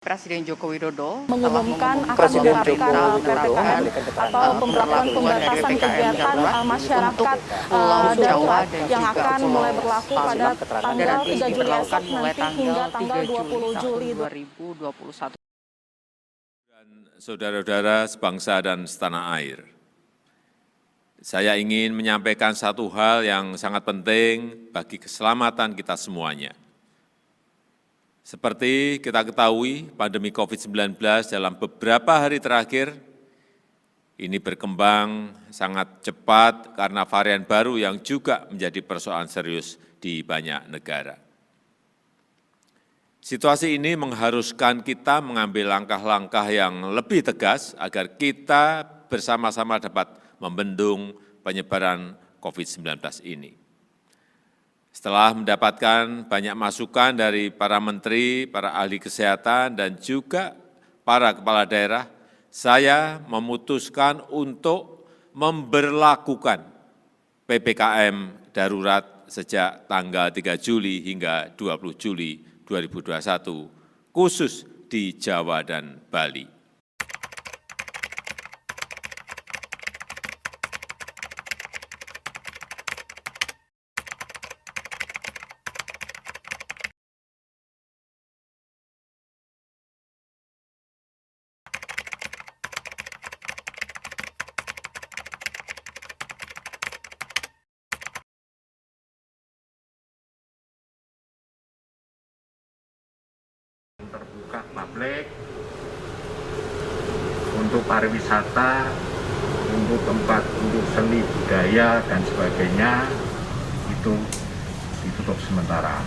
Presiden Joko Widodo mengumumkan akan menerapkan PPKM atau pemberlakuan pembatasan kegiatan masyarakat darurat yang akan mulai berlaku pada tanggal 3 Juli esok nanti hingga tanggal 20 Juli 2021. Dan saudara-saudara sebangsa dan setanah air, saya ingin menyampaikan satu hal yang sangat penting bagi keselamatan kita semuanya. Seperti kita ketahui, pandemi COVID-19 dalam beberapa hari terakhir ini berkembang sangat cepat karena varian baru yang juga menjadi persoalan serius di banyak negara. Situasi ini mengharuskan kita mengambil langkah-langkah yang lebih tegas agar kita bersama-sama dapat membendung penyebaran COVID-19 ini. Setelah mendapatkan banyak masukan dari para menteri, para ahli kesehatan, dan juga para kepala daerah, saya memutuskan untuk memberlakukan PPKM darurat sejak tanggal 3 Juli hingga 20 Juli 2021, khusus di Jawa dan Bali. Terbuka publik untuk pariwisata, untuk tempat untuk seni budaya dan sebagainya itu ditutup sementara.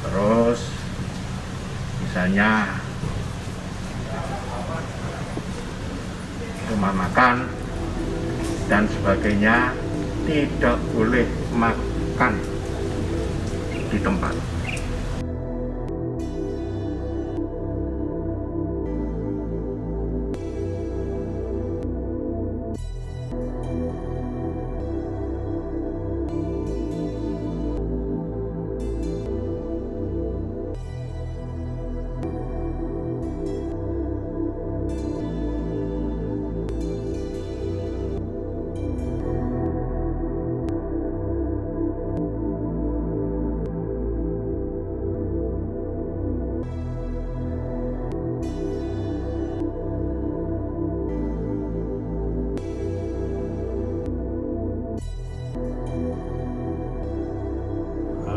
Terus misalnya rumah makan dan sebagainya tidak boleh makan di tempat.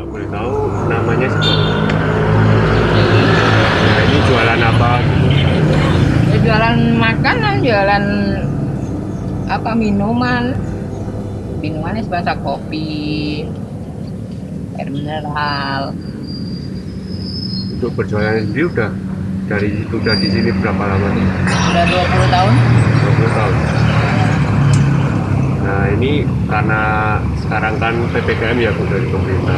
Boleh tahu namanya siapa? Nah, ini jualan apa? Ya, jualan makanan, jualan apa minuman sebangsa kopi, air mineral. Untuk berjualan sendiri udah di sini berapa lama nih? Udah 20 tahun. 20 tahun. Nah, ini karena sekarang kan PPKM ya Bu dari pemerintah.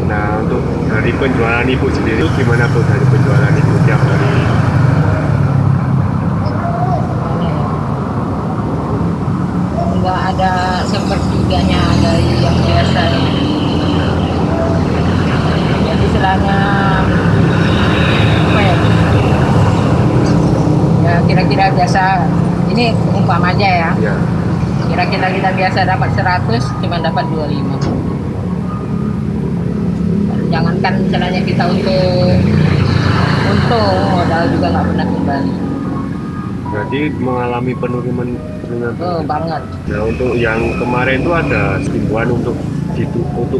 Nah, untuk dari penjualan Ibu sendiri gimana Bu dari penjualan Ibu tiap hari? Enggak ada sepertiganya dari yang biasa. Jadi istilahnya apa ya? Ya kira-kira biasa. Ini umpama aja ya. Ya. Kira-kira kita biasa dapat 100, cuma dapat 25. Jangankan misalnya kita untung modal juga nggak pernah kembali. Berarti mengalami penurunan. Oh, banget. Nah, untuk yang kemarin itu ada himbauan untuk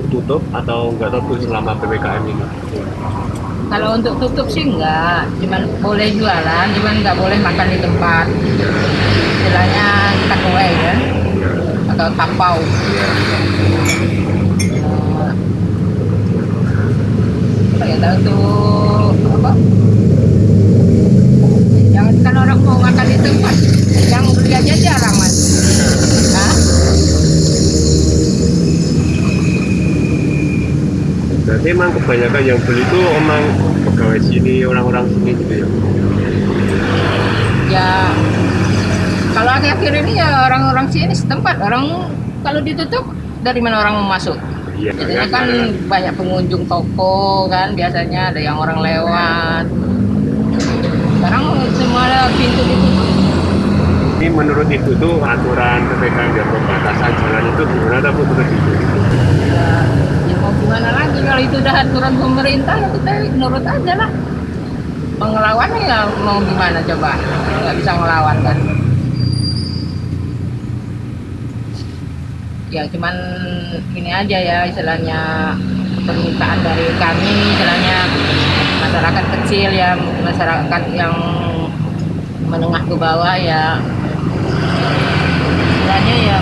tutup atau nggak tutup selama PPKM ini? Kalau untuk tutup sih enggak, cuman boleh jualan, cuman nggak boleh makan di tempat. Istilahnya takeaway kan, atau tapau. Ya tahu tuh apa? Jangan kan orang mau makan di tempat, yang beli aja jarang mas. Nah, berarti emang kebanyakan yang beli itu emang pegawai sini, orang-orang sini gitu ya? ya kalau akhir-akhir ini ya orang-orang sini setempat. Orang kalau ditutup dari mana orang mau masuk? Iya. Biasanya kan banyak pengunjung toko kan, biasanya ada yang orang lewat. Sekarang semua pintu ditutup. Ini menurut Ibu tuh aturan PPKM dan pembatasan jalan itu gimana tak menurut Ibu? Ya mau gimana lagi, kalau itu udah aturan pemerintah ya kita nurut aja lah. Ngelawannya ya mau gimana coba, nggak bisa ngelawan kan. Ya cuman ini aja ya istilahnya permintaan dari kami, istilahnya masyarakat kecil ya, masyarakat yang menengah ke bawah ya, istilahnya ya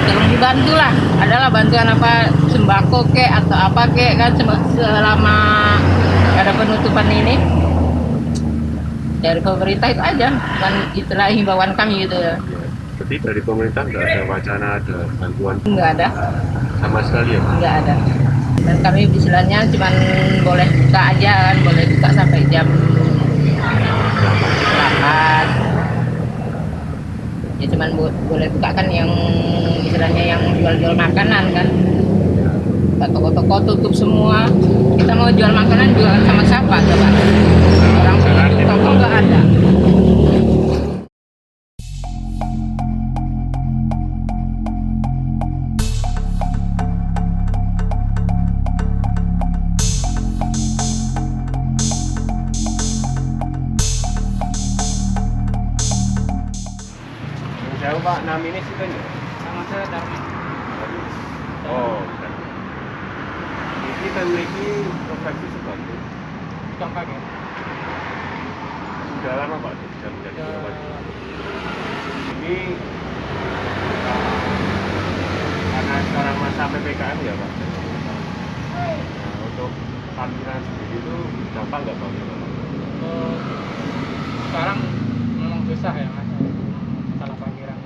tolong dibantu lah, adalah bantuan apa, sembako kek atau apa kek kan, selama ada penutupan ini dari pemerintah itu aja kan, istilah himbauan kami gitu ya. Jadi dari pemerintah nggak ada wacana ada bantuan Nggak ada, sama sekali ya? nggak ada. Dan kami istilahnya cuman boleh buka aja kan, boleh buka sampai jam 8. Ya cuman boleh buka kan yang istilahnya yang jual-jual makanan kan. Toko-toko tutup semua. Kita mau jual makanan, jualan sama siapa coba? Orang toko nggak ada. Jauh Pak, namanya sih kan ya? Sama saya Darmi. Oh, kan. Ini kan lagi profesi sebagai Tukang kaget. sudah lama Pak, sudah menjadi pejabat. Ini karena sekarang masa PPKM ya Pak. Nah, untuk parkiran sendiri itu gampang nggak Pak? Sekarang memang susah ya mas, masalah parkiran.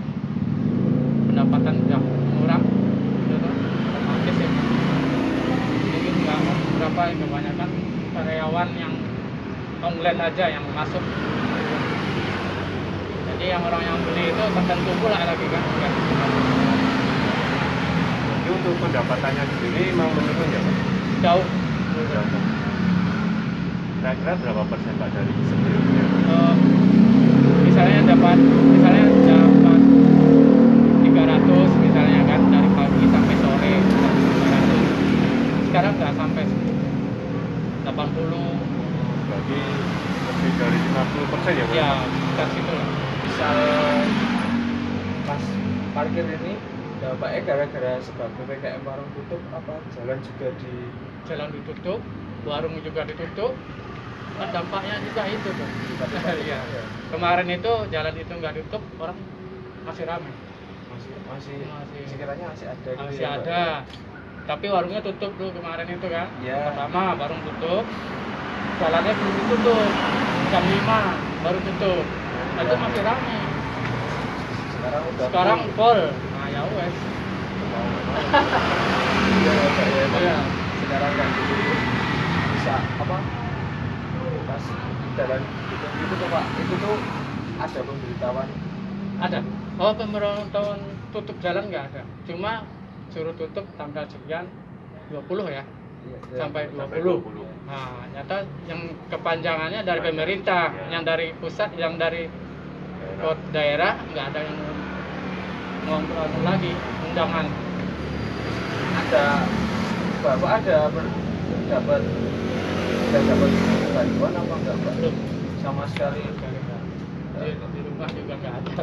Pendapatan udah kurang, gitu tuh, otomatis ya. Jadi nggak berapa, kebanyakan karyawan yang online aja yang masuk. Jadi yang orang yang beli itu tertentu pula lagi kan. Jadi untuk pendapatannya sendiri memang menurun ya Pak? Jauh. Kira-kira berapa persen Pak dari sebelumnya? Misalnya dapat 300 misalnya kan, dari pagi sampai sore 300. Sekarang nggak sampai 80. Berarti lebih dari 50% ya Pak? Ya sekitar situ lah. Misal pas parkir ini dampaknya gara-gara sebab PPKM warung tutup, apa jalan juga di Jalan ditutup, warung juga ditutup, kan dampaknya juga itu tuh. Iya. Kemarin itu jalan itu nggak tutup, orang masih ramai. masih Masih. sekiranya masih ada gitu Masih ya, Pak? ada, tapi warungnya tutup dulu kemarin itu kan. Iya. Pertama warung tutup, jalannya belum ditutup, jam 5 baru tutup. Nah, itu masih ramai. Sekarang full. Nah ya wes. Iya ya Pak ya, Pak. Iya. Sekarang kan jadi bisa apa pas jalan itu tuh Pak, itu tuh ada pemberitahuan. Ada. Oh, pemberitahuan tutup jalan nggak ada. Cuma suruh tutup tanggal sekian 20 ya. Iya, Sampai Sampai 20. 20. Nah, nyata yang kepanjangannya dari pemerintah, yang dari pusat, yang dari daerah nggak ada yang ngobrol lagi undangan. ada Bapak ada dapat bantuan apa enggak Pak? Belum Sama sekali. di rumah juga nggak ada.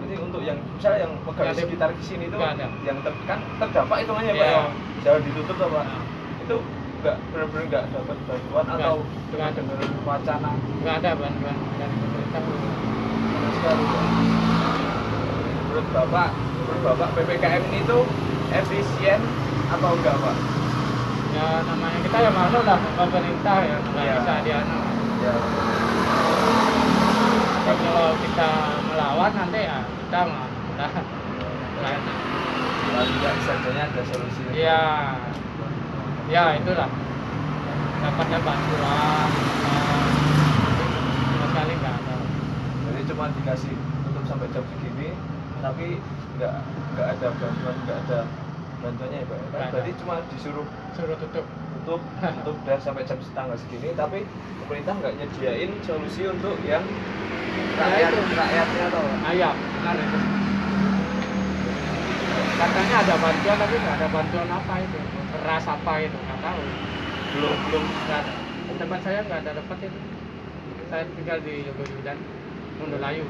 Nanti untuk yang misalnya yang pegawai Nggak ada. sekitar sini itu Nggak ada. yang kan terdampak itu namanya Pak Iya. ya. Jalan ditutup tuh Pak. Nah. Itu enggak benar-benar enggak dapat bantuan Nggak. atau Nggak ada. benar wacana Nggak ada bantuan dari pemerintah. sama sekali Pak. Menurut Bapak PPKM ini tuh efisien atau enggak Pak? Ya namanya kita ya malu lah pemerintah ya, nggak Iya. bisa dianu. Ya. Tapi kalau kita melawan nanti ya kita mah udah enak. Juga saja ada solusi. Iya, ya itulah dapatnya bantuan, sama sekali nggak ada. Jadi cuma dikasih tutup sampai jam segini, tapi nggak ada bantuan, nggak ada bantuannya ya Pak? Nggak ada. Berarti cuma disuruh suruh tutup. tutup dan sampai jam tanggal segini, tapi pemerintah nggak nyediain solusi untuk yang rakyatnya atau Ayam, benar itu. Katanya ada bantuan tapi nggak ada bantuan apa itu, beras apa itu nggak tahu. Belum nggak ada. Tempat saya nggak ada dapat itu. Saya tinggal di Yogoyudan, Mundulayu.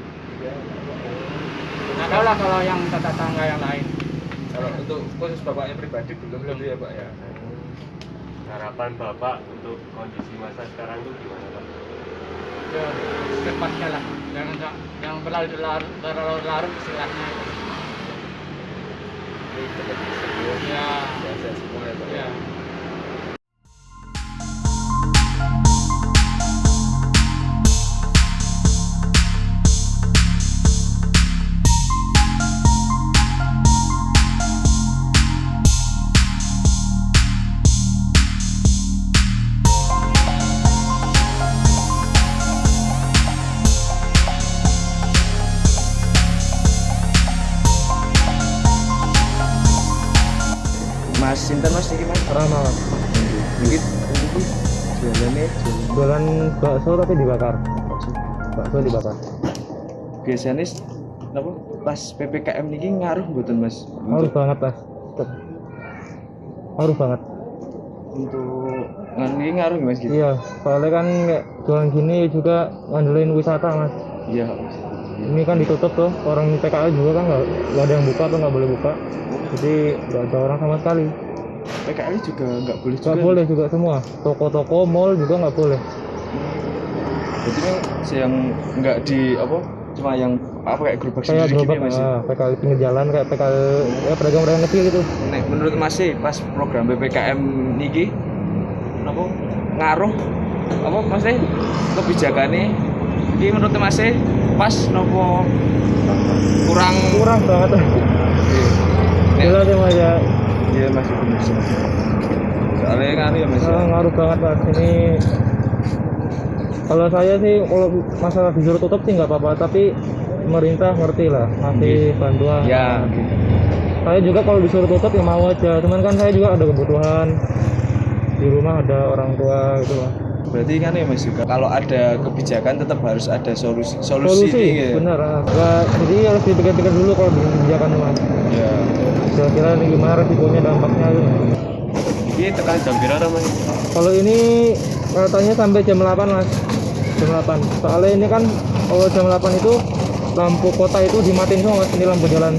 Nggak tahu lah kalau yang tetangga yang lain. kalau untuk khusus bapaknya pribadi belum gitu ya Pak ya. Harapan Bapak untuk kondisi masa sekarang itu gimana Pak? Ya, secepatnya lah, jangan berlarut-larut istilahnya. Ini cepat sembuh. Ya, Biasa semua ya Pak. ya. Mas Sinten Mas iki Mas. Rama, Mas. Mungkin Jualan bakso tapi dibakar. Bakso dibakar. biasanya apa pas PPKM niki ngaruh mboten Mas Harus banget, Mas. Harus banget. untuk niki ngaruh nggak Mas gitu? Iya, soalnya kan kayak jualan gini juga ngandelin wisata, Mas. Iya. Ini kan ditutup tuh, orang PKL juga kan nggak ada yang buka atau nggak boleh buka. Jadi nggak ada orang sama sekali. PKL juga nggak boleh juga. Nggak boleh juga semua. Toko-toko, mall juga nggak boleh. Jadi kan yang nggak di apa cuma yang apa kayak gerobak Kayak sendiri gerobak, gini Mas. PKL pinggir jalan, kayak PKL ya pedagang-pedagang kecil gitu. Nek menurut Mas sih pas program PPKM niki apa ngaruh apa maksudnya kebijakannya ini menurut Mas sih pas nopo kurang banget. Jelas ya, Mas ya. iya Mas bener sih. Soalnya ngaruh ya Mas. Ngaruh banget, Mas. Ini kalau saya sih kalau masalah disuruh tutup sih nggak apa-apa, tapi pemerintah ngerti lah ngasih bantuan. Ya. Saya juga kalau disuruh tutup ya mau aja, cuman kan saya juga ada kebutuhan di rumah, ada orang tua gitu lah. Berarti kan ya Mas juga kalau ada kebijakan tetap harus ada solusi nih, ya. Benar. Jadi harus dipikir-pikir dulu kalau bikin kebijakan, Mas. Ya. Kira-kira ini gimana resikonya, dampaknya gitu. Ini tekan jam berapa Mas? Kalau ini katanya sampai jam 8, Mas. Jam 8. Soalnya ini kan kalau jam 8 itu lampu kota itu dimatiin semua, Mas. Ini lampu jalan.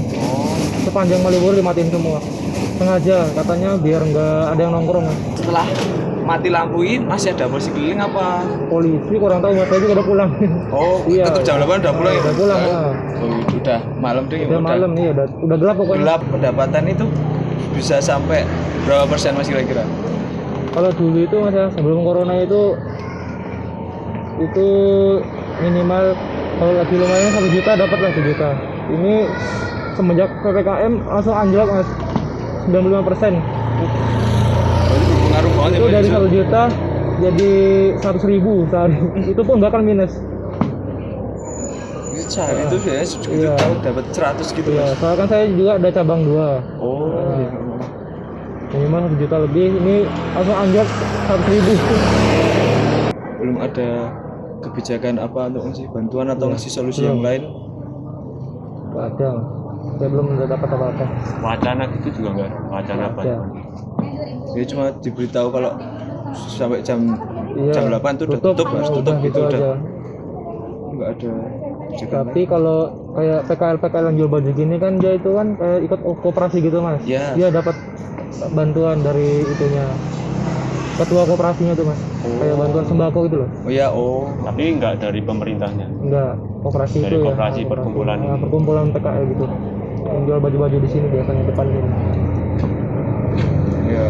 Sepanjang Malioboro dimatiin semua. Sengaja katanya biar nggak ada yang nongkrong, Mas. Setelah mati lampu ini masih ada polisi keliling apa? Polisi kurang tahu, Mas. Saya juga udah pulang. Oh, Iya. tetap jam 8 udah pulang ya? Udah pulang, ya. Oh, udah malam deh. Udah malam nih, udah gelap pokoknya. Gelap. Pendapatan itu bisa sampai berapa persen Mas kira-kira? Kalau dulu itu, Mas, ya, sebelum corona itu minimal kalau lagi lumayan 1 juta dapat lah 1 juta. Ini semenjak PPKM langsung anjlok, Mas. 95%. Pengaruh banget Itu ya, dari Mas? 1 juta jadi 100.000 sehari. Itu pun bahkan minus. Sehari itu ya segitu Iya. tahu dapat 100 gitu Iya, Mas. soalnya kan saya juga ada cabang 2. Oh. iya. Minimal 1 juta lebih, ini langsung anjlok 100.000. Belum ada kebijakan apa untuk ngasih bantuan atau Iya, ngasih solusi belum. yang lain? Nggak ada. Saya belum dapat apa-apa. Wacana gitu juga nggak? Wacana apa? Ada. Ya cuma diberitahu kalau sampai jam Iya, jam 8 tuh udah tutup, harus tutup udah gitu udah. aja. Enggak ada kebijakan Tapi lain. kalau kayak PKL yang jual baju gini kan dia itu kan kayak ikut koperasi gitu, Mas. Iya. Dia dapat bantuan dari itunya. Ketua koperasinya tuh, Mas. Kayak bantuan sembako gitu loh. Oh ya, oh. Tapi nggak dari pemerintahnya. Enggak, koperasi Dari itu koperasi, ya. perkumpulan Nah, ini. perkumpulan PKL gitu. Yang jual baju-baju di sini biasanya depan sini. Ya.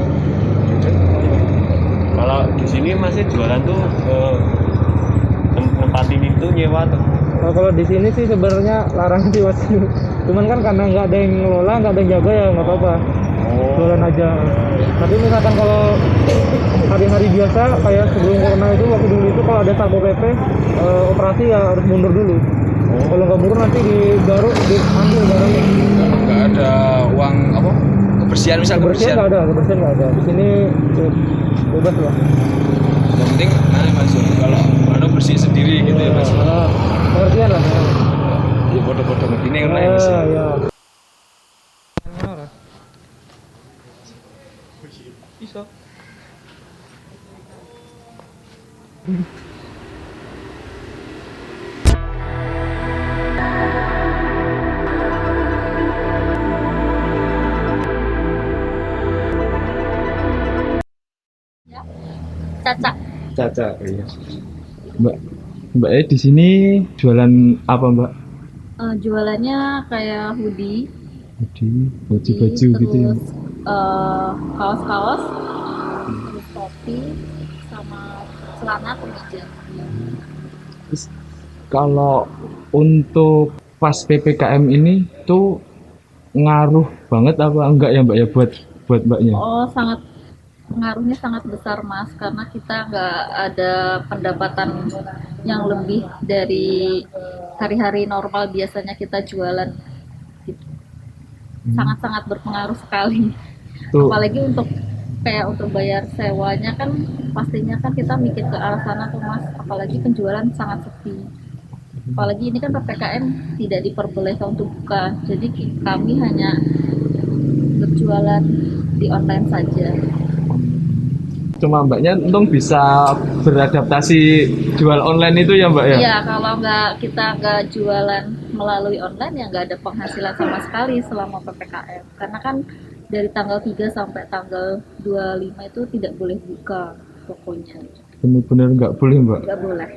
Kalau di sini masih jualan tuh nempatin itu nyewa tuh. Nah, kalau di sini sih sebenarnya larang sih, Mas. Cuman kan karena nggak ada yang ngelola, nggak ada yang jaga ya nggak apa-apa. Jualan aja. Tapi misalkan kalau hari-hari biasa kayak sebelum corona itu, waktu dulu itu kalau ada Satpol PP operasi ya harus mundur dulu. Kalau nggak mundur nanti diambil barangnya. Enggak ada uang apa? kebersihan misal Kebersihan kebersihan. nggak ada. Di sini bebas lah. Yang penting Mas kalau bersih sendiri gitu ya Mas. Pengertian lah. Ya foto-foto begini kan ya Mas. Ya. Bisa. Caca. Caca, iya. Mbak di sini jualan apa Mbak? Jualannya kayak hoodie, Di baju-baju gitu ya. terus kaos-kaos, terus topi, sama celana kemeja. Terus kalau untuk pas PPKM ini tuh ngaruh banget apa enggak ya Mbak ya buat Mbaknya? Oh, sangat pengaruhnya sangat besar Mas, karena kita nggak ada pendapatan yang lebih dari hari-hari normal biasanya kita jualan. Gitu. Sangat-sangat berpengaruh sekali. Tuh. Apalagi untuk bayar sewanya kan pastinya kan kita mikir ke arah sana tuh Mas, apalagi penjualan sangat sepi. Apalagi ini kan PPKM tidak diperbolehkan untuk buka, jadi kami hanya berjualan di online saja. Cuma Mbaknya untung bisa beradaptasi jual online itu ya Mbak ya? Iya, kalau kita nggak jualan melalui online ya nggak ada penghasilan sama sekali selama PPKM. Karena kan dari tanggal 3 sampai tanggal 25 itu tidak boleh buka tokonya. Benar-benar nggak boleh Mbak? Nggak boleh.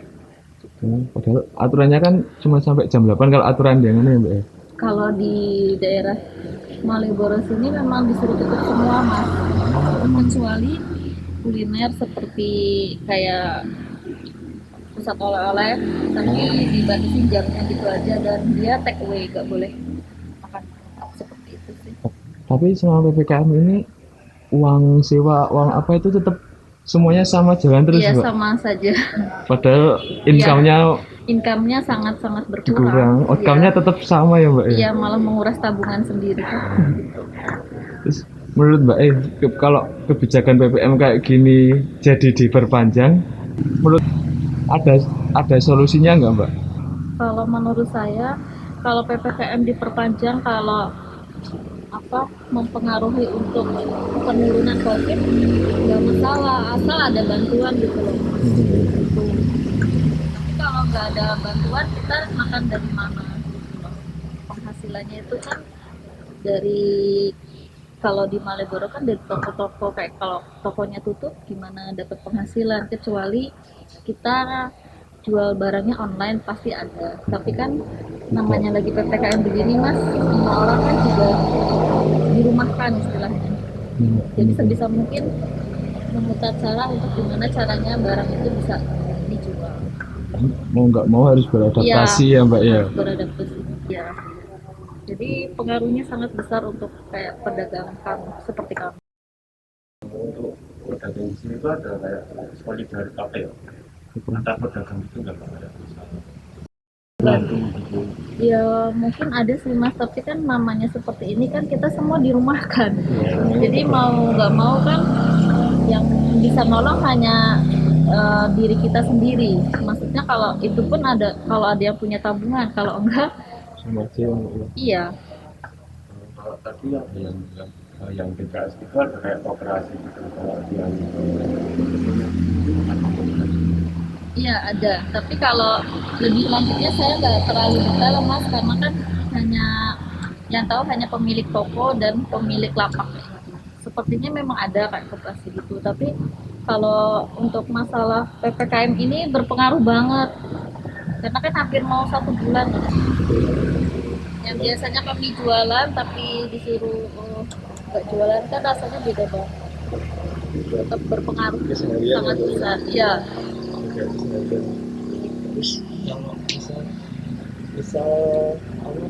Padahal aturannya kan cuma sampai jam 8 kalau aturan yang mana ya Mbak ya? Kalau di daerah Malioboro sini memang disuruh tutup semua Mas. Kecuali kuliner seperti kayak pusat oleh-oleh, tapi dibatasin jamnya gitu aja, dan dia take away, nggak boleh makan seperti itu sih. Tapi selama PPKM ini uang sewa, uang apa itu tetap semuanya sama jalan terus Iya, Mbak? sama saja. Padahal Income-nya sangat-sangat berkurang. dikurang, outcome-nya tetap sama ya Mbak ya? Iya, malah menguras tabungan sendiri. Terus menurut Mbak kalau kebijakan PPM kayak gini jadi diperpanjang, menurut ada solusinya nggak Mbak? Kalau menurut saya, kalau PPKM diperpanjang, kalau mempengaruhi untuk penurunan COVID, nggak masalah, asal ada bantuan gitu loh. Gitu. Tapi kalau nggak ada bantuan, kita makan dari mana? Gitu loh. Penghasilannya itu kan dari, kalau di Malioboro kan dari toko-toko, kayak kalau tokonya tutup gimana dapat penghasilan, kecuali kita jual barangnya online pasti ada. Tapi kan namanya lagi PPKM begini Mas, semua orang kan juga dirumahkan istilahnya. Jadi sebisa mungkin memutar cara untuk gimana caranya barang itu bisa dijual. Mau nggak mau harus beradaptasi ya Mbak ya? Beradaptasi ya. Jadi pengaruhnya sangat besar untuk kayak pedagang seperti kami. Untuk pedagang di sini itu ada kayak solidaritas ya. Antar pedagang itu nggak ada bantu gitu. Ya mungkin ada sih Mas, tapi kan namanya seperti ini kan kita semua dirumahkan. Jadi mau nggak mau kan yang bisa nolong hanya diri kita sendiri. Maksudnya kalau itu pun kalau ada yang punya tabungan, kalau enggak Sama aja. iya. Kalau tadi ada yang BKS itu ada kayak operasi gitu, kalau yang Iya ada, tapi kalau lebih lanjutnya saya nggak terlalu detail Mas, karena kan hanya yang tahu hanya pemilik toko dan pemilik lapak. Sepertinya memang ada kayak koperasi gitu, tapi kalau untuk masalah PPKM ini berpengaruh banget, karena kan hampir mau 1 bulan. Yang biasanya kami jualan tapi disuruh nggak jualan kan rasanya beda banget. Tetap berpengaruh sangat besar. Iya. Terus kalau misal apa?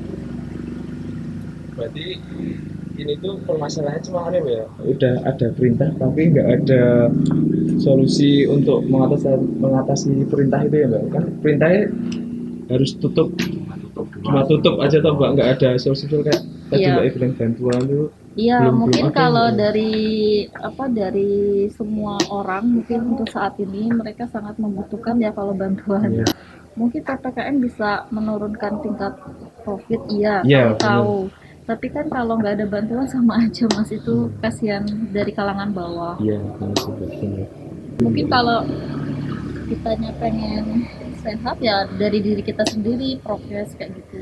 Berarti ini tuh permasalahannya cuma aneh ya. Udah ada perintah tapi nggak ada solusi untuk mengatasi perintah itu ya Mbak. Kan perintahnya harus tutup, cuma tutup aja toh Mbak, nggak ada solusi kayak tadi Iya. Mbak bilang bantuan itu Iya, Belum mungkin ada kalau ya? dari semua orang mungkin untuk saat ini mereka sangat membutuhkan ya kalau bantuan. Iya. Mungkin PPKM bisa menurunkan tingkat COVID, iya, Iya, kami tahu. Tapi kan kalau nggak ada bantuan sama aja Mas, itu kasihan dari kalangan bawah. Iya, benar juga, benar. Mungkin kalau kitanya pengen sehat ya dari diri kita sendiri, prokes kayak gitu.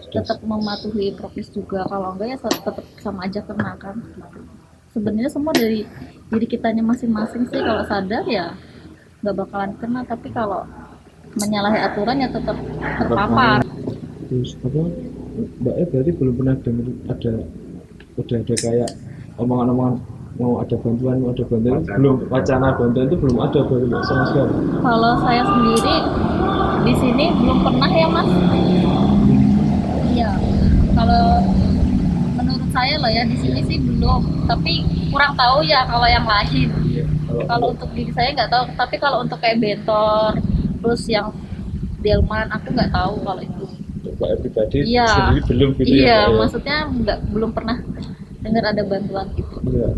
Tetap mematuhi prokes juga. Kalau enggak ya tetap sama aja kena kan gitu. Sebenarnya semua dari diri kitanya masing-masing sih, kalau sadar ya nggak bakalan kena, tapi kalau menyalahi aturan ya tetap terpapar. Terus Mbak berarti belum pernah dengar udah ada kayak omongan-omongan mau ada bantuan, belum, wacana bantuan itu belum ada baru sama sekali. Kalau saya sendiri di sini belum pernah ya Mas. Iya, kalau menurut saya loh ya di sini sih belum, tapi kurang tahu ya kalau yang lain. Kalau untuk diri saya nggak tahu, tapi kalau untuk kayak Bentor, terus yang Delman, aku nggak tahu kalau itu. Mbak pribadi Iya, sendiri belum gitu iya, ya, Mbak, ya? maksudnya belum pernah dengar ada bantuan gitu. Iya.